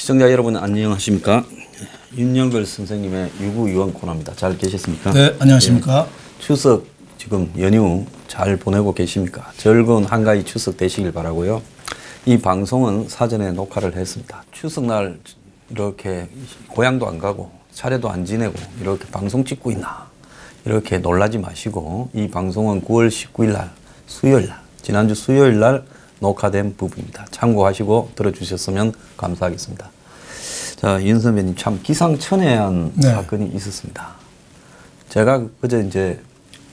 시청자 여러분 안녕하십니까? 윤영걸 선생님의 유구유원 코너입니다. 잘 계셨습니까? 네, 안녕하십니까? 네, 추석 지금 연휴 잘 보내고 계십니까? 즐거운 한가위 추석 되시길 바라고요. 이 방송은 사전에 녹화를 했습니다. 추석날 이렇게 고향도 안 가고 차례도 안 지내고 이렇게 방송 찍고 있나 이렇게 놀라지 마시고, 이 방송은 9월 19일 날 수요일 날, 지난주 수요일 날 녹화된 부분입니다. 참고하시고 들어주셨으면 감사하겠습니다. 자, 윤 선배님 참 기상천외한 사건이 있었습니다. 제가 그제 이제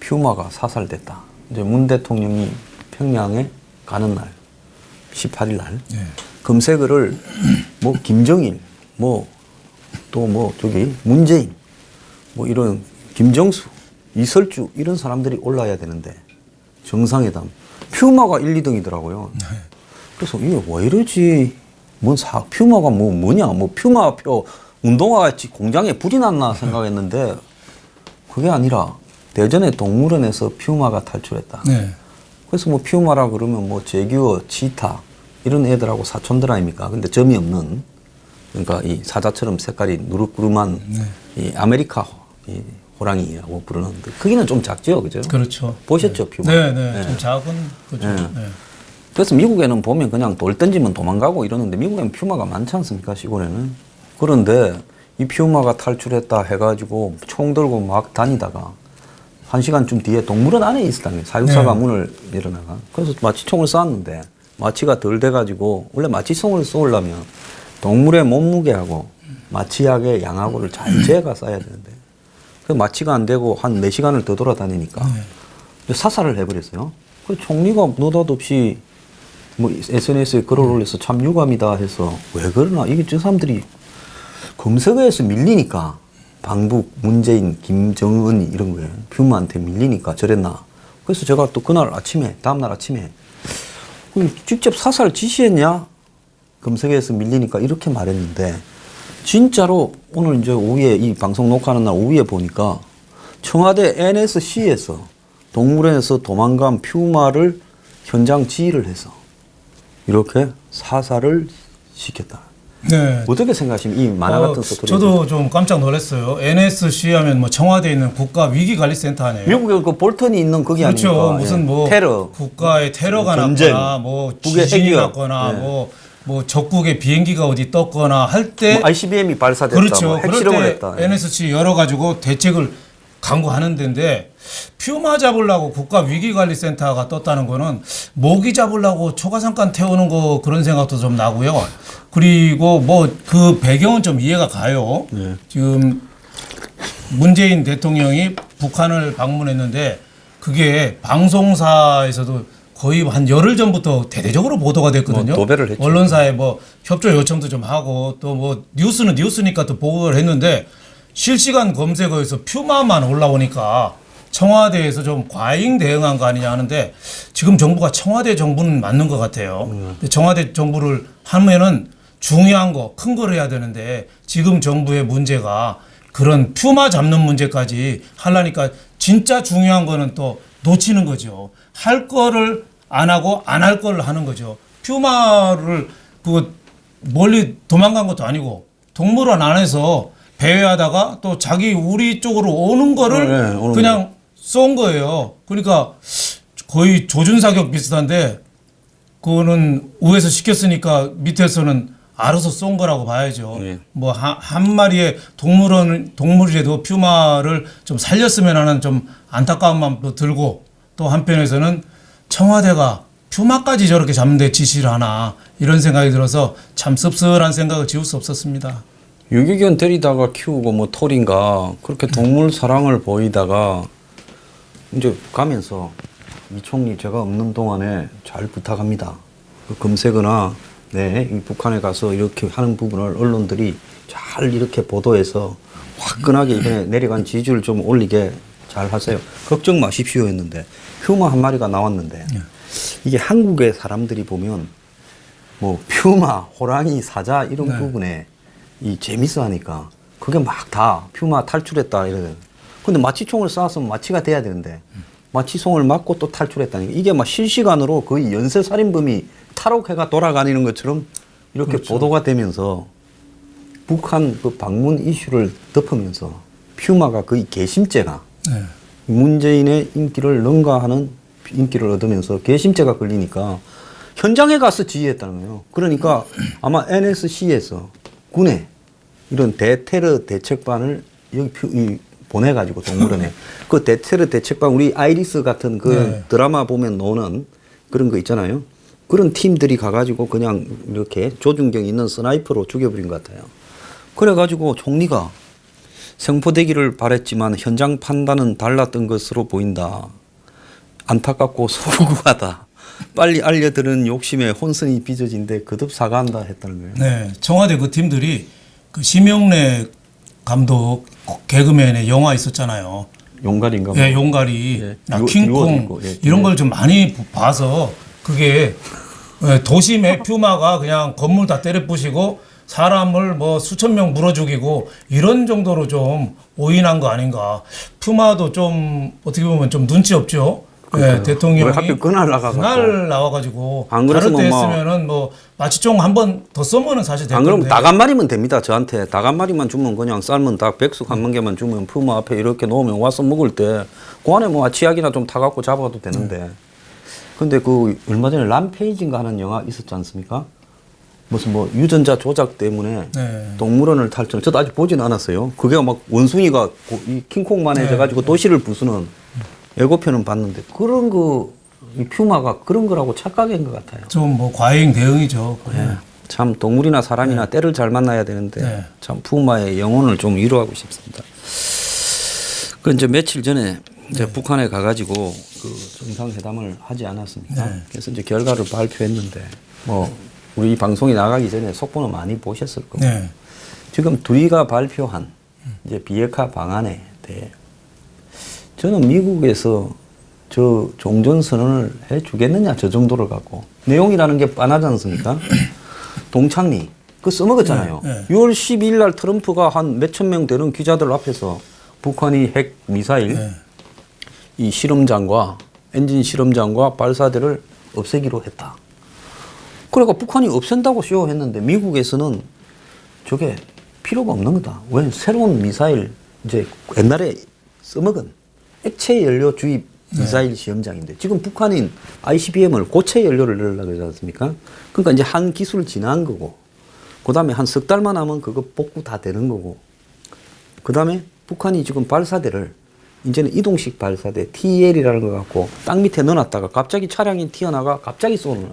퓨마가 사살됐다. 이제 문 대통령이 평양에 가는 날 18일 날 검색어를 뭐 김정일 뭐 또 뭐 저기 문재인 뭐 이런 김정수 이설주 이런 사람들이 올라야 되는데 정상회담 퓨마가 1, 2등이더라고요. 그래서 이게 왜 이러지? 퓨마가 뭐냐? 뭐 퓨마표 운동화같이 공장에 불이 났나 생각했는데 그게 아니라 대전의 동물원에서 퓨마가 탈출했다. 그래서 뭐 퓨마라 그러면 뭐 제규어, 치타 이런 애들하고 사촌들 아닙니까? 근데 점이 없는, 그러니까 이 사자처럼 색깔이 누르꾸름한 이 아메리카 이 호랑이라고 부르는데 크기는 좀 작죠, 그죠? 그렇죠. 보셨죠, 퓨마? 네. 좀 작은 거죠. 그래서 미국에는 보면 그냥 돌 던지면 도망가고 이러는데 미국에는 퓨마가 많지 않습니까, 시골에는? 그런데 이 퓨마가 탈출했다 해가지고 총 들고 막 다니다가 1시간쯤 뒤에 동물원 안에 있었다는 거예요. 사육사가 문을 열어나가. 그래서 마취총을 쐈는데 마취가 덜 돼가지고, 원래 마취총을 쏘려면 동물의 몸무게하고 마취약의 양하고를 잘 재가 쏴야 되는데 그 마취가 안 되고 한 4시간을 더 돌아다니니까 사살을 해버렸어요. 그 총리가 느닷없이 뭐 SNS에 글을 올려서 참 유감이다 해서 왜 그러나, 이게 저 사람들이 검색어에서 밀리니까 방북, 문재인, 김정은 이런 거에 퓨마한테 밀리니까 저랬나. 그래서 제가 또 그날 아침에, 다음날 아침에 직접 사살 지시했냐? 검색어에서 밀리니까 이렇게 말했는데 진짜로 오늘 이제 오후에 이 방송 녹화하는 날 오후에 보니까 청와대 NSC에서 동물원에서 도망간 퓨마를 현장 지휘를 해서 이렇게 사살을 시켰다. 네. 어떻게 생각하십니까? 이 만화 같은 스토리. 저도 좀 깜짝 놀랐어요. NSC 하면 뭐 청와대에 있는 국가위기관리센터 아니에요? 미국에 그 볼턴이 있는 그게 그렇죠. 아닙니까? 무슨 뭐 테러. 국가에 테러가 전쟁. 났거나 뭐 북의 지진이 핵위협. 났거나 뭐 적국의 비행기가 어디 떴거나 할 때 뭐 ICBM이 발사됐다. 그렇죠. 뭐 그럴 핵실험을 때 했다. NSC 열어가지고 대책을 강구하는 데인데 퓨마 잡으려고 국가위기관리센터가 떴다는 거는 모기 잡으려고 초가삼간 태우는 거 그런 생각도 좀 나고요. 그리고 뭐 그 배경은 좀 이해가 가요. 지금 문재인 대통령이 북한을 방문했는데 그게 방송사에서도 거의 한 열흘 전부터 대대적으로 보도가 됐거든요. 뭐 도배를 했죠. 언론사에 뭐 협조 요청도 좀 하고 또 뭐 뉴스는 뉴스니까 또 보고를 했는데 실시간 검색어에서 퓨마만 올라오니까 청와대에서 좀 과잉 대응한 거 아니냐 하는데 지금 정부가 청와대 정부는 맞는 것 같아요. 근데 청와대 정부를 하면은 중요한 거, 큰 걸 해야 되는데 지금 정부의 문제가 그런 퓨마 잡는 문제까지 하려니까 진짜 중요한 거는 또 놓치는 거죠. 할 거를 안 하고 안 할 거를 하는 거죠. 퓨마를 그 멀리 도망간 것도 아니고 동물원 안에서 배회하다가 또 자기 우리 쪽으로 오는 거를 그냥 쏜 거예요. 그러니까 거의 조준사격 비슷한데 그거는 위에서 시켰으니까 밑에서는 알아서 쏜 거라고 봐야죠. 뭐 한 마리의 동물이라도 퓨마를 좀 살렸으면 하는 좀 안타까운 마음도 들고, 또 한편에서는 청와대가 퓨마까지 저렇게 잡는데 지시를 하나 이런 생각이 들어서 참 씁쓸한 생각을 지울 수 없었습니다. 유기견 데리다가 키우고 뭐 털인가 그렇게 동물 사랑을 보이다가 이제 가면서 이 총리 제가 없는 동안에 잘 부탁합니다. 그 검색어나 이 북한에 가서 이렇게 하는 부분을 언론들이 잘 이렇게 보도해서 화끈하게 이번에 내려간 지지율 좀 올리게 잘 하세요. 걱정 마십시오 했는데 퓨마 한 마리가 나왔는데 이게 한국의 사람들이 보면 뭐 퓨마, 호랑이, 사자 이런 부분에 이 재밌어 하니까 그게 막 다 퓨마 탈출했다 이러거든. 근데 마취총을 쐈으면 마취가 돼야 되는데 마취총을 맞고 또 탈출했다니까. 이게 막 실시간으로 거의 연쇄살인범이 탈옥해가 돌아다니는 것처럼 이렇게 그렇죠. 보도가 되면서 북한 그 방문 이슈를 덮으면서 퓨마가 거의 개심죄가 네. 문재인의 인기를 능가하는 인기를 얻으면서 개심죄가 걸리니까 현장에 가서 지휘했다는 거예요. 그러니까 아마 NSC에서 군에 이런 대테러 대책반을 여기 보내가지고 동물원에 그 대테러 대책반 우리 아이리스 같은 그 네. 드라마 보면 나오는 그런 거 있잖아요. 그런 팀들이 가가지고 그냥 이렇게 조준경 있는 스나이퍼로 죽여버린 것 같아요. 그래가지고 총리가 생포되기를 바랬지만 현장 판단은 달랐던 것으로 보인다. 안타깝고 소구하다. 빨리 알려드는 욕심에 혼선이 빚어진데 거듭 사과한다 했다는 거예요. 네, 청와대 그 팀들이 그 심영래 감독 개그맨의 영화 있었잖아요. 용갈인가? 뭐. 예, 용가리, 예, 킹콩 있고, 예. 이런 걸 좀 많이 봐서 그게 예, 도심의 퓨마가 그냥 건물 다 때려 부시고 사람을 뭐 수천 명 물어 죽이고 이런 정도로 좀 오인한 거 아닌가. 퓨마도 좀 어떻게 보면 좀 눈치 없죠. 예, 대통령이 왜 하필 그날 나가가지고. 그날 나와가지고 안 다른 그랬으면 때 뭐- 했으면은 뭐 마취총 한 번 더 쏘면은 사실 될 안 그러면 건데. 닭 한 마리면 됩니다. 저한테 닭 한 마리만 주면 그냥 삶은 닭 백숙 한 개만 주면 푸마 앞에 이렇게 놓으면 와서 먹을 때 그 안에 뭐 치약이나 좀 타갖고 잡아도 되는데. 근데 그 얼마 전에 람페이지인가 하는 영화 있었지 않습니까? 무슨 뭐 유전자 조작 때문에 네. 동물원을 탈출. 저도 아직 보진 않았어요. 그게 막 원숭이가 이 킹콩만해져가지고 네. 도시를 부수는 예고편은 봤는데 그런 이 퓨마가 그런 거라고 착각인 것 같아요. 좀 뭐 과잉 대응이죠. 예. 참 동물이나 사람이나 때를 잘 만나야 되는데 네. 참 푸마의 영혼을 좀 위로하고 싶습니다. 그 이제 며칠 전에 이제 북한에 가가지고 그 정상회담을 하지 않았습니까? 네. 그래서 이제 결과를 발표했는데 뭐 우리 방송이 나가기 전에 속보는 많이 보셨을 거고 네. 지금 둘이가 발표한 이제 비핵화 방안에 대해 저는 미국에서 저 종전선언을 해주겠느냐 저 정도를 갖고 내용이라는 게 뻔하지 않습니까? 동창리 그 써먹었잖아요. 네, 네. 6월 12일 날 트럼프가 한 몇천 명 되는 기자들 앞에서 북한이 핵 미사일 네. 이 실험장과 엔진 실험장과 발사대를 없애기로 했다. 그러니까 북한이 없앤다고 쇼했는데 미국에서는 저게 필요가 없는 거다. 왜 새로운 미사일 이제 옛날에 써먹은 액체 연료 주입 미사일 시험장인데 지금 북한인 ICBM을 고체 연료를 넣으려고 그러지 않습니까? 그러니까 이제 한 기술 지난 거고 그 다음에 한 석 달만 하면 그거 복구 다 되는 거고 그 다음에 북한이 지금 발사대를 이제는 이동식 발사대 TEL이라는 거 갖고 땅 밑에 넣어놨다가 갑자기 차량이 튀어나가 갑자기 쏘는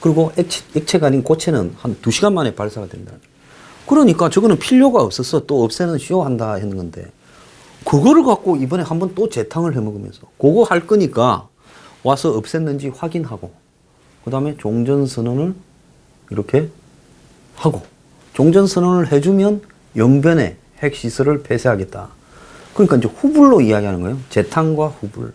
그리고 액체가 아닌 고체는 한 2시간 만에 발사가 된다. 그러니까 저거는 필요가 없어서 또 없애는 쇼한다 했는 건데 그거를 갖고 이번에 한번 또 재탕을 해먹으면서 그거 할 거니까 와서 없앴는지 확인하고 그 다음에 종전선언을 이렇게 하고 종전선언을 해주면 영변에 핵시설을 폐쇄하겠다. 그러니까 이제 후불로 이야기하는 거예요. 재탕과 후불.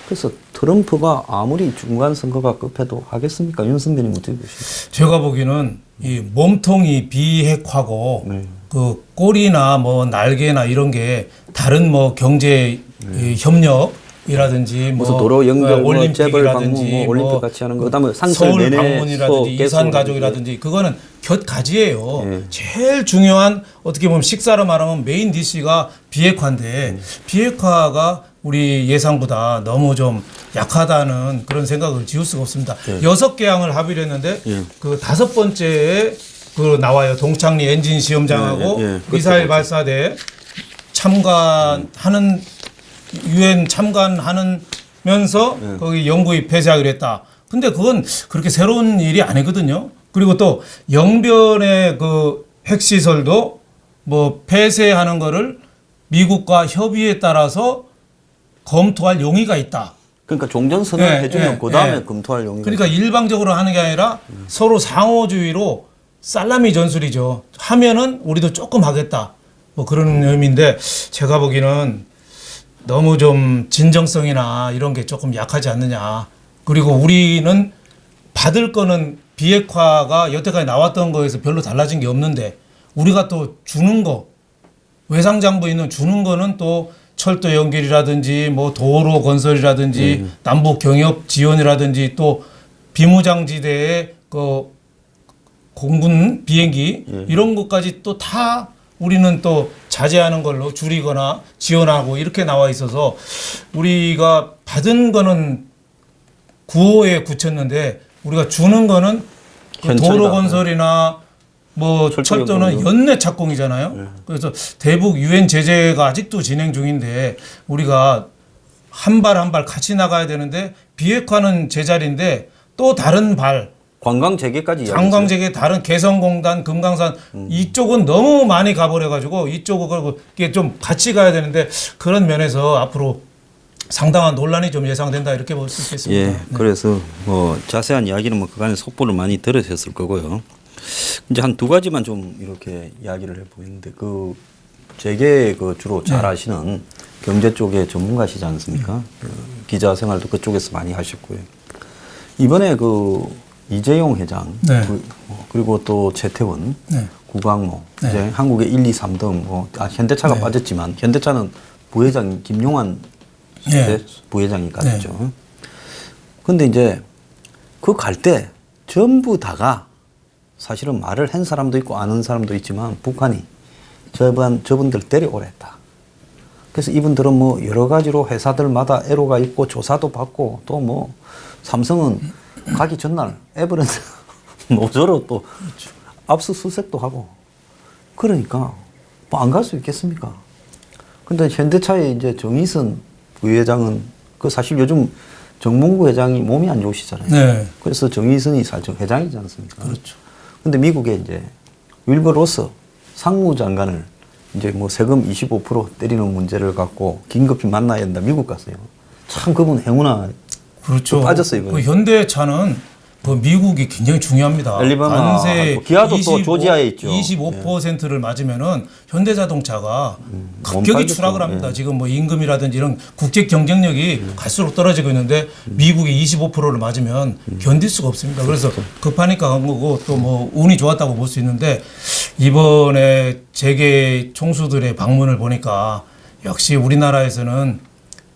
그래서 트럼프가 아무리 중간선거가 급해도 하겠습니까? 윤 선배님 어떻게 보십니까? 제가 보기에는 이 몸통이 비핵화고 네. 그 꼬리나 뭐 날개나 이런 게 다른 뭐 경제 이 협력이라든지 뭐 무슨 도로 연결, 뭐 재벌 방문, 올림픽이라든지 뭐 올림픽 같이 하는 거, 그다음에 상설 서울 내내 방문이라든지 소, 이산 개소 가족이라든지 그거는 곁가지예요. 네. 제일 중요한 어떻게 보면 식사로 말하면 메인 디시가 비핵화인데 비핵화가 우리 예상보다 너무 좀 약하다는 그런 생각을 지울 수가 없습니다. 네. 6개항을 합의를 했는데 예. 그 5번째에 그 나와요. 동창리 엔진 시험장하고 예, 예, 예. 미사일 발사대 참관하는 유엔 참관하면서 거기 영구히 폐쇄하기로 했다. 근데 그건 그렇게 새로운 일이 아니거든요. 그리고 또 영변의 그 핵시설도 뭐 폐쇄하는 거를 미국과 협의에 따라서 검토할 용의가 있다. 그러니까 종전선언을 예, 해주면 예, 그 다음에 예. 검토할 용의가 그러니까 일방적으로 하는 게 아니라 서로 상호주의로 살라미 전술이죠. 하면은 우리도 조금 하겠다. 뭐 그런 의미인데 제가 보기에는 너무 좀 진정성이나 이런 게 조금 약하지 않느냐. 그리고 우리는 받을 거는 비핵화가 여태까지 나왔던 거에서 별로 달라진 게 없는데 우리가 또 주는 거 외상장부 있는 주는 거는 또 철도 연결이라든지 뭐 도로 건설이라든지 남북 경협 지원이라든지 또 비무장지대에 그 공군 비행기 이런 것까지 또 다 우리는 또 자제하는 걸로 줄이거나 지원하고 이렇게 나와 있어서 우리가 받은 거는 구호에 굳혔는데 우리가 주는 거는 그 현찰이다. 도로 건설이나 뭐 철도는 연내 착공이잖아요. 그래서 대북 유엔 제재가 아직도 진행 중인데 우리가 한 발 한 발 같이 나가야 되는데 비핵화는 제자리인데 또 다른 발 관광 재개까지 관광재개 다른 개성공단, 금강산 이쪽은 너무 많이 가버려가지고 이쪽은 이게 좀 같이 가야 되는데 그런 면에서 앞으로 상당한 논란이 좀 예상된다 이렇게 볼 수 있겠습니다. 예, 네. 그래서 뭐 자세한 이야기는 뭐 그간의 속보를 많이 들으셨을 거고요. 이제 한 두 가지만 좀 이렇게 이야기를 해보겠는데 그 재계 그 주로 잘 아시는 경제 쪽의 전문가시지 않습니까? 그 기자 생활도 그쪽에서 많이 하셨고요. 이번에 그 이재용 회장 네. 그리고 또 최태원, 네. 구광모 네. 이제 한국의 1, 2, 3등 현대차가 네. 빠졌지만 현대차는 부회장 김용환 네. 부회장이 갔죠. 근데 이제 그 갈 때 전부 다가 사실은 말을 한 사람도 있고 아는 사람도 있지만 북한이 저분들 데려오랬다. 그래서 이분들은 뭐 여러 가지로 회사들마다 애로가 있고 조사도 받고 또 뭐 삼성은 가기 전날 에버랜드 노조로 또 압수수색도 하고 그러니까 뭐 안 갈 수 있겠습니까? 근데 현대차의 이제 정의선 부회장은 그 사실 요즘 정몽구 회장이 몸이 안 좋으시잖아요. 네. 그래서 정의선이 사실 회장이지 않습니까? 그렇죠. 근데 미국에 이제 윌버 로스 상무장관을 이제 뭐 세금 25% 때리는 문제를 갖고 긴급히 만나야 된다. 미국 갔어요. 참 그분 행운아. 그렇죠. 빠졌어요, 이번에. 그 현대차는 그 미국이 굉장히 중요합니다. 알리바마, 관세 기아도 또 조지아에 있죠. 25%를 맞으면은 현대자동차가 못 급격히 팔겠죠. 추락을 합니다. 예. 지금 뭐 임금이라든지 이런 국제 경쟁력이 갈수록 떨어지고 있는데 미국이 25%를 맞으면 견딜 수가 없습니다. 그래서 급하니까 간 거고 또 뭐 운이 좋았다고 볼 수 있는데 이번에 재계 총수들의 방문을 보니까 역시 우리나라에서는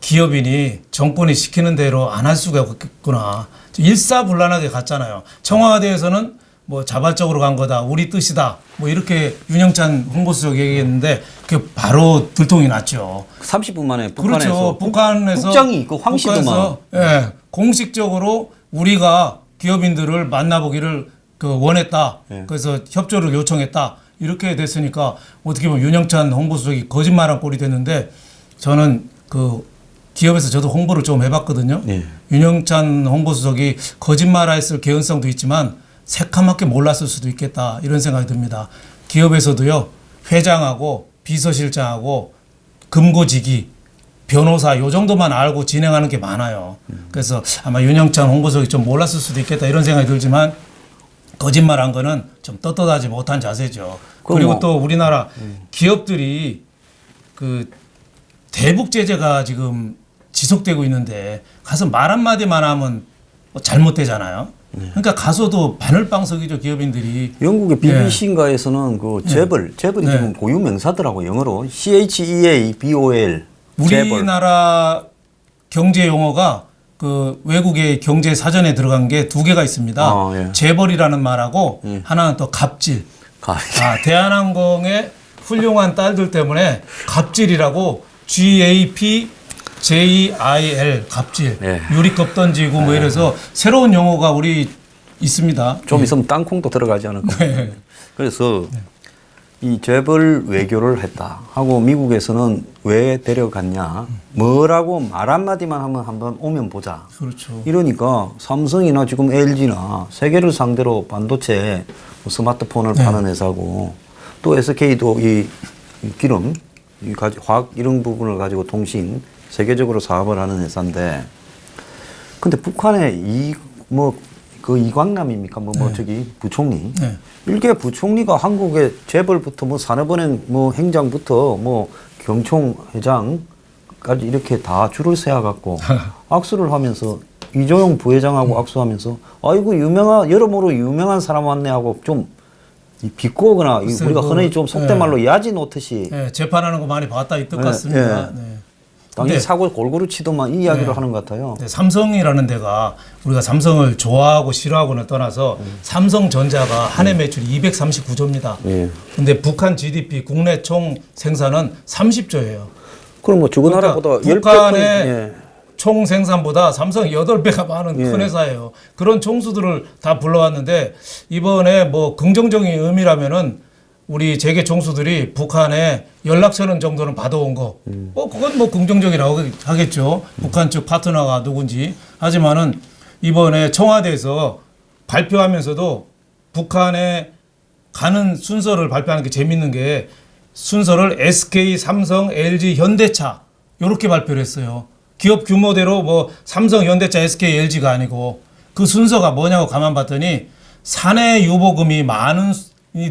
기업인이 정권이 시키는 대로 안 할 수가 없겠구나. 일사불란하게 갔잖아요. 청와대에서는 뭐 자발적으로 간 거다. 우리 뜻이다. 뭐 이렇게 윤영찬 홍보수석 얘기했는데 그게 바로 들통이 났죠. 30분 만에 북한에서 그렇죠. 북한에서 국장이 그 황씨도만 북한에서, 예, 공식적으로 우리가 기업인들을 만나보기를 그 원했다. 예. 그래서 협조를 요청했다. 이렇게 됐으니까 어떻게 보면 윤영찬 홍보수석이 거짓말한 꼴이 됐는데 저는 그 기업에서 저도 홍보를 좀 해봤거든요. 예. 윤영찬 홍보수석이 거짓말했을 개연성도 있지만 새카맣게 몰랐을 수도 있겠다 이런 생각이 듭니다. 기업에서도요 회장하고 비서실장하고 금고지기 변호사 요 정도만 알고 진행하는 게 많아요. 그래서 아마 윤영찬 홍보수석이 좀 몰랐을 수도 있겠다 이런 생각이 들지만 거짓말한 거는 좀 떳떳하지 못한 자세죠. 그리고 뭐, 또 우리나라 기업들이 그 대북 제재가 지금 지속되고 있는데 가서 말 한마디만 하면 뭐 잘못되잖아요. 그러니까 가서도 바늘빵석이죠 기업인들이. 영국의 BBC인가에서는 그 재벌이 네. 지금 고유 명사더라고 영어로 CHEABOL. 우리나라 경제 용어가 그 외국의 경제 사전에 들어간 게 두 개가 있습니다. 예. 재벌이라는 말하고 하나는 또 갑질. 대한항공의 훌륭한 딸들 때문에 갑질이라고 GAPJIL 갑질 예. 유리컵 던지고 뭐 이래서 새로운 용어가 우리 있습니다. 좀 있으면 땅콩도 들어가지 않을까. 네. 그래서 이 재벌 외교를 했다 하고 미국에서는 왜 데려갔냐 뭐라고 말 한마디만 하면 한번 오면 보자. 그렇죠. 이러니까 삼성이나 지금 LG나 세계를 상대로 반도체 스마트폰을 네. 파는 회사고 또 SK도 이 기름 화학 이런 부분을 가지고 통신 세계적으로 사업을 하는 회사인데 근데 북한의 그 이광남입니까? 네. 저기 부총리. 네. 일개 부총리가 한국의 재벌부터 뭐 산업은행 뭐 행장부터 뭐 경총 회장까지 이렇게 다 줄을 세워갖고 악수를 하면서 이조용 부회장하고 악수하면서 아이고 여러모로 유명한 사람 왔네 하고 좀 비꼬거나 우리가 흔히 좀 속된 말로 야지 놓듯이 네, 재판하는 거 많이 봤다 이 뜻 같습니다. 네. 당연히 근데 사고 골고루 치더만 이 이야기를 네. 하는 것 같아요. 삼성이라는 데가 우리가 삼성을 좋아하고 싫어하고는 떠나서 삼성전자가 한 해 매출이 239조입니다. 예. 근데 북한 GDP 국내 총 생산은 30조예요. 그럼 뭐 주거나라보다 그러니까 10배 북한의 예. 총 생산보다 삼성이 8배가 많은 예. 큰 회사예요. 그런 총수들을 다 불러왔는데 이번에 뭐 긍정적인 의미라면은 우리 재계 총수들이 북한에 연락처는 정도는 받아온 거. 그건 뭐 긍정적이라고 하겠죠. 북한 측 파트너가 누군지. 하지만은 이번에 청와대에서 발표하면서도 북한에 가는 순서를 발표하는 게 재밌는 게 순서를 SK, 삼성, LG, 현대차 이렇게 발표를 했어요. 기업 규모대로 뭐 삼성, 현대차, SK, LG가 아니고 그 순서가 뭐냐고 가만 봤더니 사내 유보금이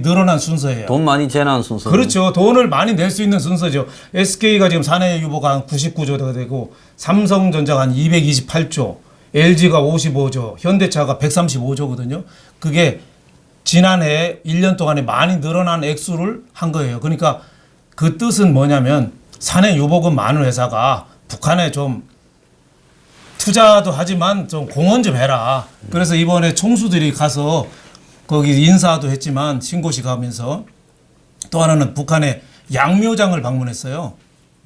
늘어난 순서예요. 돈 많이 재난 순서. 그렇죠. 돈을 많이 낼 수 있는 순서죠. SK가 지금 사내 유보가 한 99조가 되고 삼성전자가 한 228조, LG가 55조, 현대차가 135조거든요. 그게 지난해 1년 동안에 많이 늘어난 액수를 한 거예요. 그러니까 그 뜻은 뭐냐면 사내 유보금 많은 회사가 북한에 좀 투자도 하지만 좀 공헌 좀 해라. 그래서 이번에 총수들이 가서 거기 인사도 했지만 신고식 하면서 또 하나는 북한의 양묘장을 방문했어요.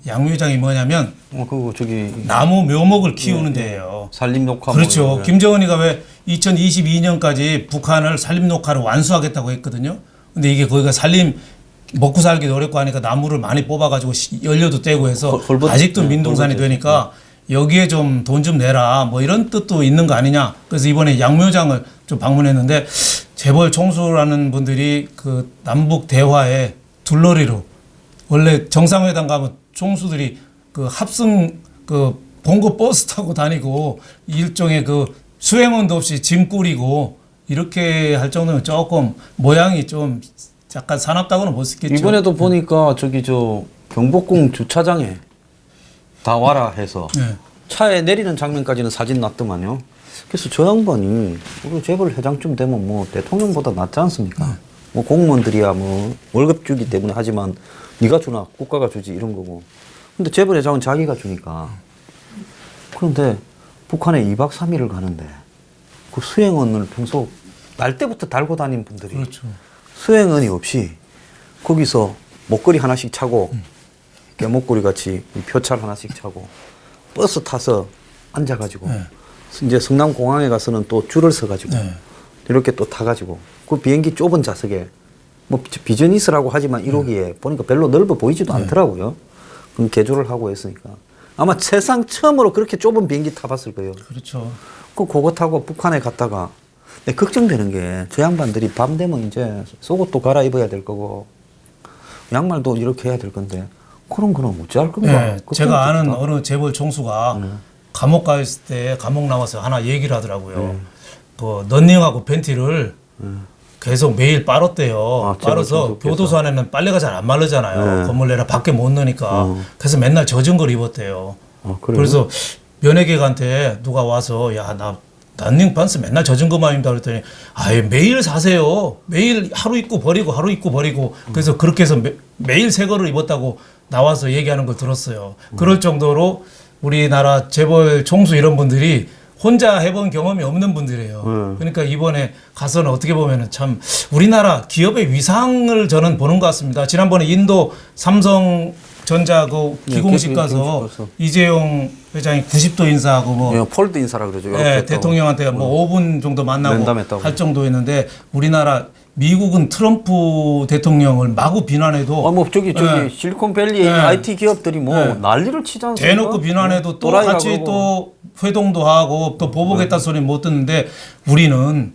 양묘장이 뭐냐면 그거 저기 나무 묘목을 키우는 데예요. 산림 녹화. 그렇죠. 뭐 김정은이가 왜 2022년까지 북한을 산림 녹화를 완수하겠다고 했거든요. 근데 이게 거기가 산림 먹고 살기도 어렵고 하니까 나무를 많이 뽑아가지고 연료도 떼고 해서 아직도 민둥산이 되니까 여기에 좀 돈 좀 내라 뭐 이런 뜻도 있는 거 아니냐. 그래서 이번에 양묘장을 좀 방문했는데 재벌 총수라는 분들이 그 남북 대화에 둘러리로 원래 정상회담 가면 총수들이 그 합승 그 봉고 버스 타고 다니고 일종의 그 수행원도 없이 짐 꾸리고 이렇게 할 정도면 조금 모양이 좀 약간 사납다고는 못 쓰겠죠. 이번에도 보니까 저기 저 경복궁 주차장에 다 와라 해서 네. 차에 내리는 장면까지는 사진 났더만요. 그래서 저 양반이 우리 재벌 회장쯤 되면 뭐 대통령보다 낫지 않습니까? 뭐 공무원들이야 뭐 월급 주기 때문에 하지만 네가 주나 국가가 주지 이런 거고. 근데 재벌 회장은 자기가 주니까. 그런데 북한에 2박 3일을 가는데 그 수행원을 평소 날 때부터 달고 다닌 분들이 그렇죠. 수행원이 없이 거기서 목걸이 하나씩 차고 깨목걸이 같이 표찰 하나씩 차고 버스 타서 앉아가지고 네. 이제 성남공항에 가서는 또 줄을 서가지고 네. 이렇게 또 타가지고 그 비행기 좁은 좌석에 뭐 비즈니스라고 하지만 1호기에 보니까 별로 넓어 보이지도 않더라고요. 그럼 개조를 하고 했으니까 아마 세상 처음으로 그렇게 좁은 비행기 타봤을 거예요. 그렇죠. 그거 타고 북한에 갔다가 근데 걱정되는 게 저 양반들이 밤 되면 이제 속옷도 갈아입어야 될 거고 양말도 이렇게 해야 될 건데 그런 거는 어찌할 건가? 네, 제가 아는 걱정되겠다. 어느 재벌 총수가 감옥 가 있을 때 감옥 나와서 하나 얘기를 하더라고요. 그 런닝하고 팬티를 계속 매일 빨았대요. 아, 재벌 빨아서 총수께서. 교도소 안에는 빨래가 잘 안 마르잖아요. 네. 건물 내라 밖에 못 넣으니까. 그래서 맨날 젖은 걸 입었대요. 아, 그래요? 그래서 면회객한테 누가 와서 야, 나 런닝 반스 맨날 젖은 것만 입다 그랬더니 아예 매일 사세요. 매일 하루 입고 버리고 하루 입고 버리고 그래서 그렇게 해서 매일 새 거를 입었다고 나와서 얘기하는 걸 들었어요. 그럴 정도로 우리나라 재벌 총수 이런 분들이 혼자 해본 경험이 없는 분들이에요. 그러니까 이번에 가서는 어떻게 보면은 참 우리나라 기업의 위상을 저는 보는 것 같습니다. 지난번에 인도 삼성전자 그 기공식 가서 이재용 회장이 90도 인사하고 뭐 예, 폴드 인사라 그러죠. 네, 이렇게 또. 대통령한테 뭐 5분 정도 만나고 면담했다고. 할 정도였는데 우리나라 미국은 트럼프 대통령을 마구 비난해도 뭐 저기 네. 실리콘밸리에 있는 네. IT 기업들이 뭐 네. 난리를 치지 않습니까? 대놓고 비난해도 또 또라이라고 같이 그러고. 또 회동도 하고 또 보복했다는 소리 못 듣는데 우리는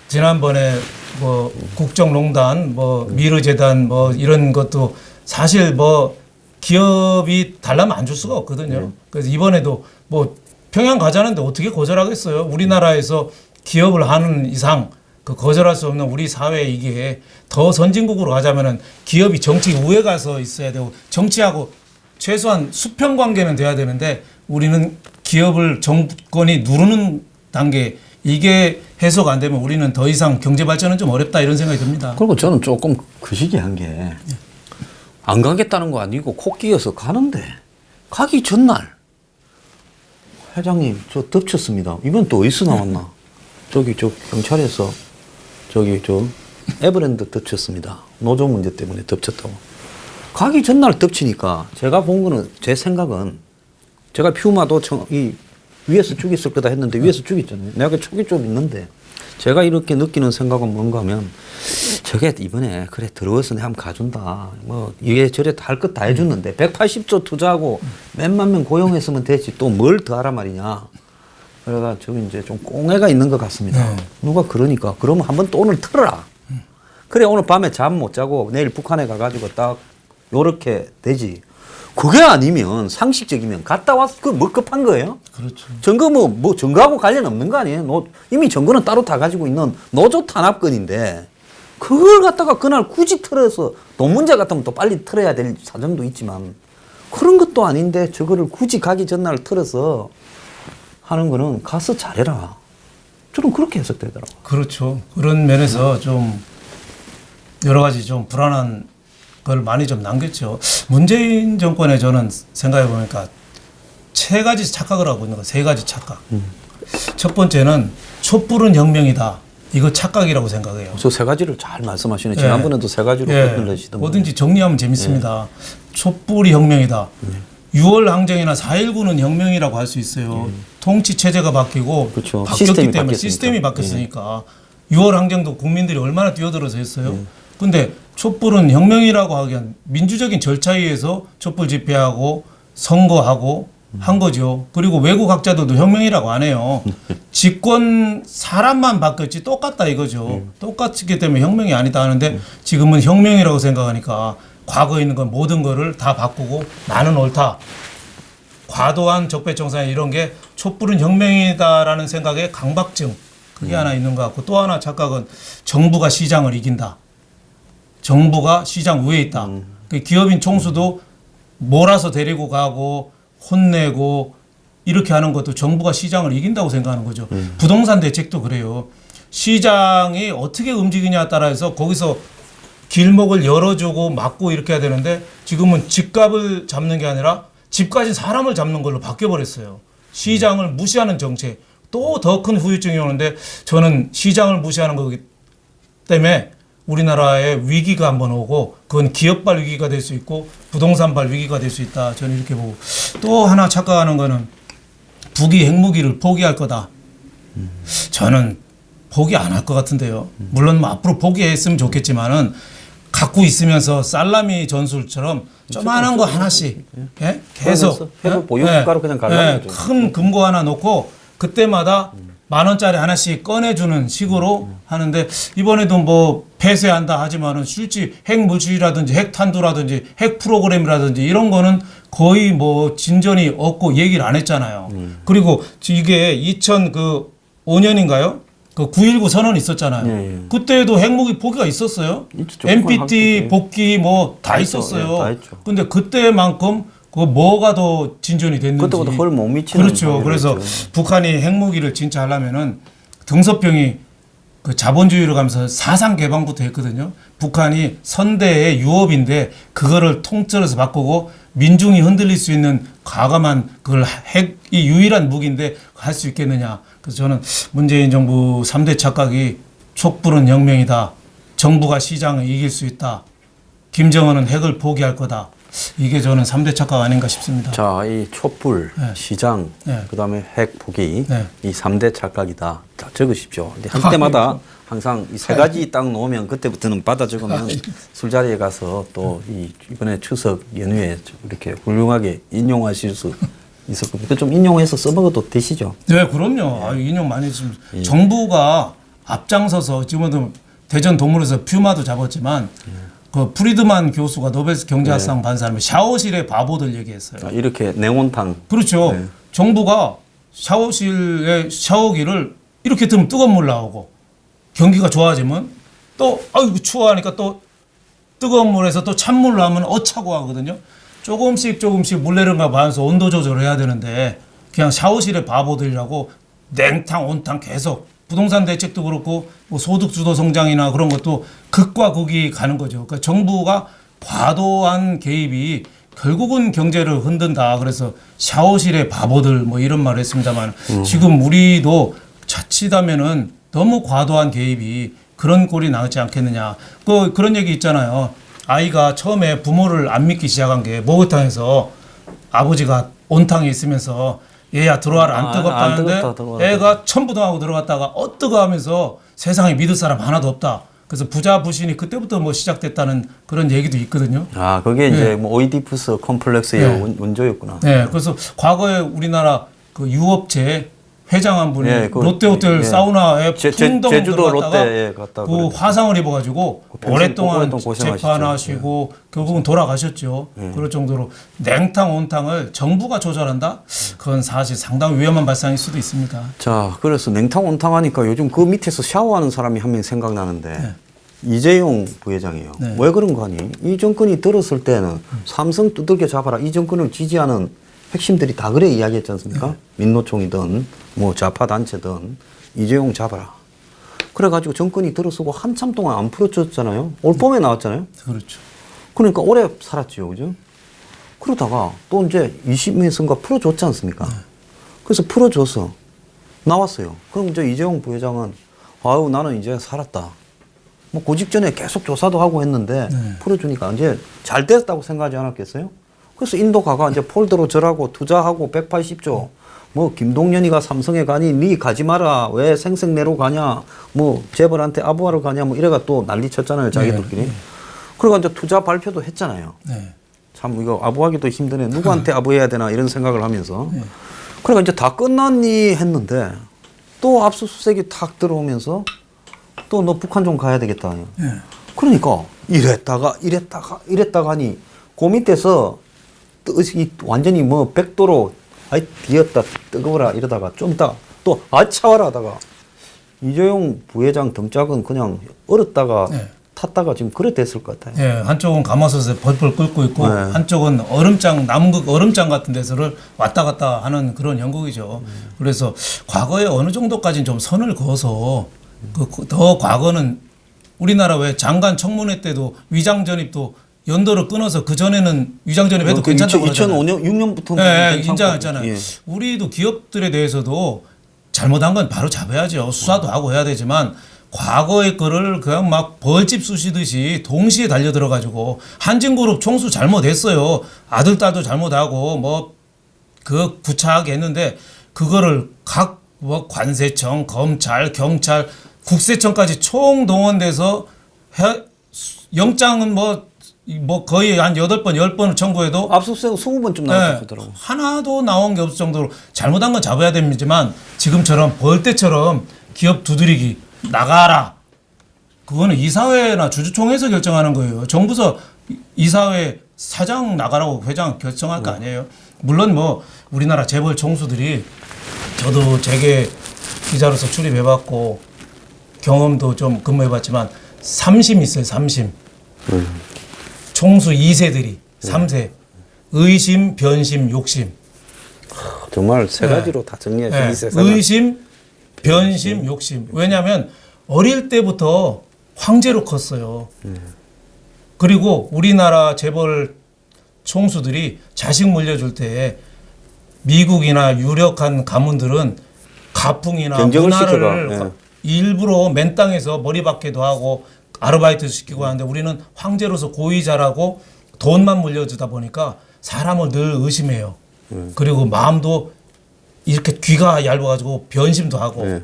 지난번에 뭐 국정농단 뭐 미르재단 뭐 이런 것도 사실 뭐 기업이 달라면 안 줄 수가 없거든요. 그래서 이번에도 뭐 평양 가자는데 어떻게 거절하겠어요? 우리나라에서 기업을 하는 이상 그 거절할 수 없는 우리 사회 이게 더 선진국으로 가자면은 기업이 정치 우에 가서 있어야 되고 정치하고 최소한 수평 관계는 돼야 되는데 우리는 기업을 정권이 누르는 단계 이게 해소가 안 되면 우리는 더 이상 경제 발전은 좀 어렵다 이런 생각이 듭니다. 그리고 저는 조금 그 시기한 게 안 가겠다는 거 아니고 코 끼어서 가는데 가기 전날 회장님 저 덮쳤습니다. 이번 또 어디서 나왔나? 저기 저 경찰에서 저기 저 에버랜드 덮쳤습니다. 노조 문제 때문에 덮쳤다고. 가기 전날 덮치니까 제가 본 거는 제 생각은 제가 퓨마도 이 위에서 죽였을 거다 했는데 위에서 죽였잖아요. 내가 그 촉이 좀 있는데 제가 이렇게 느끼는 생각은 뭔가 하면 저게 이번에 그래 들어와서 내가 한번 가준다. 뭐 이게 저래 할 것 다 해줬는데 180조 투자하고 몇만 명 고용했으면 되지 또 뭘 더 하란 말이냐. 그래가 저기 이제 좀 꽁해가 있는 것 같습니다. 누가 그러니까 그러면 한번 또 오늘 틀어라. 그래 오늘 밤에 잠 못 자고 내일 북한에 가가지고 딱 요렇게 되지. 그게 아니면 상식적이면 갔다 와서 그 뭐 급한 거예요? 그렇죠. 증거 뭐 증거하고 관련 없는 거 아니에요? 이미 증거는 따로 다 가지고 있는 노조 탄압건인데 그걸 갖다가 그날 굳이 틀어서 돈 문제 같으면 또 빨리 틀어야 될 사정도 있지만 그런 것도 아닌데 저거를 굳이 가기 전날 틀어서 하는 거는 가서 잘해라. 저는 그렇게 해석되더라고요. 그렇죠. 그런 면에서 좀 여러 가지 좀 불안한 걸 많이 좀 남겼죠. 문재인 정권에 저는 생각해 보니까 세 가지 착각을 하고 있는 거, 세 가지 착각. 첫 번째는 촛불은 혁명이다. 이거 착각이라고 생각해요. 저 세 가지를 잘 말씀하시네. 지난번에도 세 가지로 끝내시던 뭐든지 정리하면 재밌습니다. 촛불이 혁명이다. 6월 항쟁이나 4.19는 혁명이라고 할 수 있어요. 통치 체제가 바뀌고 그렇죠. 바뀌었기 때문에 시스템이 바뀌었으니까 6월 항쟁도 국민들이 얼마나 뛰어들어서 했어요. 근데 촛불은 혁명이라고 하기엔 민주적인 절차에 의해서 촛불 집회하고 선거하고 한 거죠. 그리고 외국 학자들도 혁명이라고 안 해요. 집권 사람만 바뀌었지 똑같다 이거죠. 똑같기 때문에 혁명이 아니다 하는데 지금은 혁명이라고 생각하니까 과거에 있는 건 모든 거를 다 바꾸고 나는 옳다. 과도한 적폐청산 이런 게 촛불은 혁명이다라는 생각에 강박증 그게 하나 있는 것 같고 또 하나 착각은 정부가 시장을 이긴다. 정부가 시장 위에 있다. 그 기업인 총수도 몰아서 데리고 가고 혼내고 이렇게 하는 것도 정부가 시장을 이긴다고 생각하는 거죠. 부동산 대책도 그래요. 시장이 어떻게 움직이냐에 따라서 거기서 길목을 열어주고 막고 이렇게 해야 되는데 지금은 집값을 잡는 게 아니라 집 가진 사람을 잡는 걸로 바뀌어버렸어요. 시장을 무시하는 정책. 또 더 큰 후유증이 오는데 저는 시장을 무시하는 거기 때문에 우리나라에 위기가 한번 오고 그건 기업발 위기가 될 수 있고 부동산발 위기가 될 수 있다. 저는 이렇게 보고 또 하나 착각하는 거는 북이 핵무기를 포기할 거다. 저는 포기 안 할 것 같은데요. 물론 뭐 앞으로 포기했으면 좋겠지만은 갖고 있으면서 살라미 전술처럼 조만한 거 하나씩 예? 계속 해도 보유 국가로 그냥 가려는 거죠. 큰 금고 하나 놓고 그때마다 10,000원짜리 하나씩 꺼내주는 식으로 하는데 이번에도 뭐 폐쇄한다 하지만은 실제 핵 물질이라든지 핵 탄두라든지 핵 프로그램이라든지 이런 거는 거의 뭐 진전이 없고 얘기를 안 했잖아요. 그리고 이게 2005년인가요? 그 9.19 선언 있었잖아요. 그때도 핵무기 포기가 있었어요. 있었죠. NPT 복귀 뭐 다 있었어요. 다 했죠. 근데 그때만큼 그 뭐가 더 진전이 됐는지 그때보다 훨 못 미치는 그렇죠. 그래서 했죠. 북한이 핵무기를 진짜 하려면은 등소평이 그 자본주의로 가면서 사상 개방부터 했거든요. 북한이 선대의 유업인데 그거를 통째로서 바꾸고 민중이 흔들릴 수 있는 과감한 그걸 핵이 유일한 무기인데 할 수 있겠느냐. 그래서 저는 문재인 정부 3대 착각이 촛불은 혁명이다. 정부가 시장을 이길 수 있다. 김정은은 핵을 포기할 거다. 이게 저는 3대 착각 아닌가 싶습니다. 자, 이 촛불, 네. 시장, 네. 그다음에 핵 포기, 네. 이 3대 착각이다. 자, 적으십시오. 근데 한때마다 항상 이 세 가지 딱 놓으면 그때부터는 받아 적으면 술자리에 가서 또 이번에 추석 연휴에 이렇게 훌륭하게 인용하실 수 있을 겁니다. 좀 인용해서 써먹어도 되시죠? 네, 그럼요. 아, 인용 많이 지금 정부가 앞장서서 지금도 대전 동물에서 퓨마도 잡았지만 그 프리드만 교수가 노벨 경제학상 받은 사람이 샤워실의 바보들 얘기했어요. 아, 이렇게 냉온탕. 그렇죠. 네. 정부가 샤워실에 샤워기를 이렇게 뜨면 뜨거운 물 나오고 경기가 좋아지면 또 아이고 추워하니까 또 뜨거운 물에서 또 찬물 나오면 어차고 하거든요. 조금씩 물 내려가 봐서 온도 조절을 해야 되는데 그냥 샤워실의 바보들이라고 냉탕 온탕 계속 부동산 대책도 그렇고 뭐 소득 주도 성장이나 그런 것도 극과 극이 가는 거죠. 그러니까 정부가 과도한 개입이 결국은 경제를 흔든다. 그래서 샤워실의 바보들 뭐 이런 말을 했습니다만 지금 우리도 자칫하면은 너무 과도한 개입이 그런 꼴이 나지 않겠느냐. 그런 얘기 있잖아요. 아이가 처음에 부모를 안 믿기 시작한 게 목욕탕에서 아버지가 온탕에 있으면서 얘야 들어와라 안 뜨겁다는데 안 뜨겁다, 들어와라. 애가 첨부동하고 들어갔다가 어뜨거 하면서 세상에 믿을 사람 하나도 없다. 그래서 부자 부신이 그때부터 뭐 시작됐다는 그런 얘기도 있거든요. 아, 그게 이제 뭐 오이디푸스 컴플렉스의 원조였구나. 네, 그래서 과거에 우리나라 그 유업체 회장 한 분이 예, 그, 롯데호텔 예. 사우나에 풍덩 제주도 들어갔다가 롯데에 갔다가 그 그랬죠. 화상을 입어가지고 평생 오랫동안 고생하셨죠. 재판하시고 결국은 돌아가셨죠. 그럴 정도로 냉탕 온탕을 정부가 조절한다? 그건 사실 상당히 위험한 발상일 수도 있습니다. 자, 그래서 냉탕 온탕 하니까 요즘 그 밑에서 샤워하는 사람이 한 명 생각나는데 이재용 부회장이에요. 네. 왜 그런 거 아니? 이 정권이 들었을 때는 삼성 두들겨 잡아라. 이 정권을 지지하는 핵심들이 다 그래 이야기했지 않습니까? 민노총이든 뭐 좌파 단체든 이재용 잡아라. 그래가지고 정권이 들어서고 한참 동안 안 풀어줬잖아요. 올 봄에 나왔잖아요. 그렇죠. 그러니까 오래 살았지요, 그죠? 그러다가 또 이제 20회선가 풀어줬지 않습니까? 그래서 풀어줘서 나왔어요. 그럼 이제 이재용 부회장은 아유 나는 이제 살았다. 뭐 그 직전에 계속 조사도 하고 했는데 풀어주니까 이제 잘 됐다고 생각하지 않았겠어요? 그래서 인도 가가 이제 폴더로 절하고 투자하고 180조. 뭐 김동연이가 삼성에 가니 니 가지 마라. 왜 생색내로 가냐. 뭐 재벌한테 아부하러 가냐. 뭐 이래가 또 난리 쳤잖아요. 자기들끼리. 그러니까 이제 투자 발표도 했잖아요. 네. 참 이거 아부하기도 힘드네. 누구한테 아부해야 되나 이런 생각을 하면서. 그러니까 이제 다 끝났니 했는데 또 압수수색이 탁 들어오면서 또 너 북한 좀 가야 되겠다. 그러니까 이랬다가 하니 그 밑에서 완전히 뭐 백도로 아이 뒤었다 뜨거워라 이러다가 좀 있다가 또 아차와라 하다가 이재용 부회장 등짝은 그냥 얼었다가 탔다가 지금 그래 됐을 것 같아요. 예, 한쪽은 가마솥에 벌벌 끓고 있고 네. 한쪽은 얼음장 남극 얼음장 같은 데서를 왔다 갔다 하는 그런 형국이죠. 그래서 과거에 어느 정도까지는 좀 선을 그어서 더 과거는 우리나라 왜 장관 청문회 때도 위장 전입도 연도를 끊어서 그 전에는 위장 전입해도 괜찮다고 그러잖아요. 2005년 6년부터 네, 인정했잖아요. 예. 우리도 기업들에 대해서도 잘못한 건 바로 잡아야죠. 수사도 하고 해야 되지만 과거의 거를 그냥 막 벌집 쑤시듯이 동시에 달려들어가지고 한진그룹 총수 잘못했어요. 아들 딸도 잘못하고 뭐 그 구차하게 했는데 그거를 각 뭐 관세청, 검찰, 경찰, 국세청까지 총동원돼서 영장은 뭐 거의 한 8번, 10번을 청구해도 압수수색 20번쯤 나왔더라고요. 하나도 나온 게 없을 정도로 잘못한 건 잡아야 되지만 지금처럼 벌떼처럼 기업 두드리기 나가라. 그거는 이사회나 주주총회에서 결정하는 거예요. 정부서 이사회 사장 나가라고 회장 결정할 거 아니에요. 물론 뭐 우리나라 재벌 총수들이 저도 재계 기자로서 출입해봤고 경험도 좀 근무해봤지만 3심 있어요. 3심. 총수 2세들이 3세. 의심, 변심, 욕심. 정말 세 가지로 다 정리해 네. 이 세상은. 의심, 변심, 욕심. 왜냐하면 어릴 때부터 황제로 컸어요. 그리고 우리나라 재벌 총수들이 자식 물려줄 때 미국이나 유력한 가문들은 가풍이나 경쟁을 문화를 시켜가. 일부러 맨 땅에서 머리 박기도 하고 아르바이트 시키고 하는데 우리는 황제로서 고위자라고 돈만 물려주다 보니까 사람을 늘 의심해요. 그리고 마음도 이렇게 귀가 얇아가지고 변심도 하고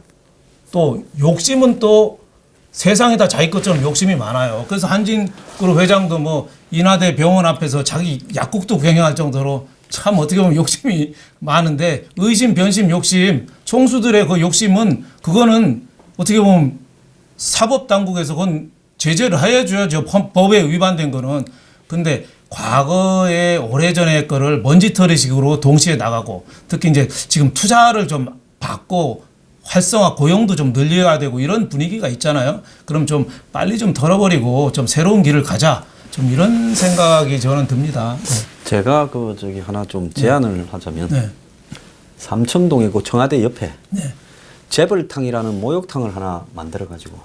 또 욕심은 또 세상에 다 자기 것처럼 욕심이 많아요. 그래서 한진그룹 회장도 뭐 인하대 병원 앞에서 자기 약국도 경영할 정도로 참 어떻게 보면 욕심이 많은데 의심, 변심, 욕심 총수들의 그 욕심은 그거는 어떻게 보면 사법당국에서 그건 제재를 해줘야죠. 법에 위반된 거는. 근데 과거에 오래전에 거를 먼지털이식으로 동시에 나가고 특히 이제 지금 투자를 좀 받고 활성화 고용도 좀 늘려야 되고 이런 분위기가 있잖아요. 그럼 좀 빨리 좀 털어버리고 좀 새로운 길을 가자. 좀 이런 생각이 저는 듭니다. 제가 하나 좀 제안을 하자면 네. 삼청동에 그 청와대 옆에 네. 재벌탕이라는 목욕탕을 하나 만들어 가지고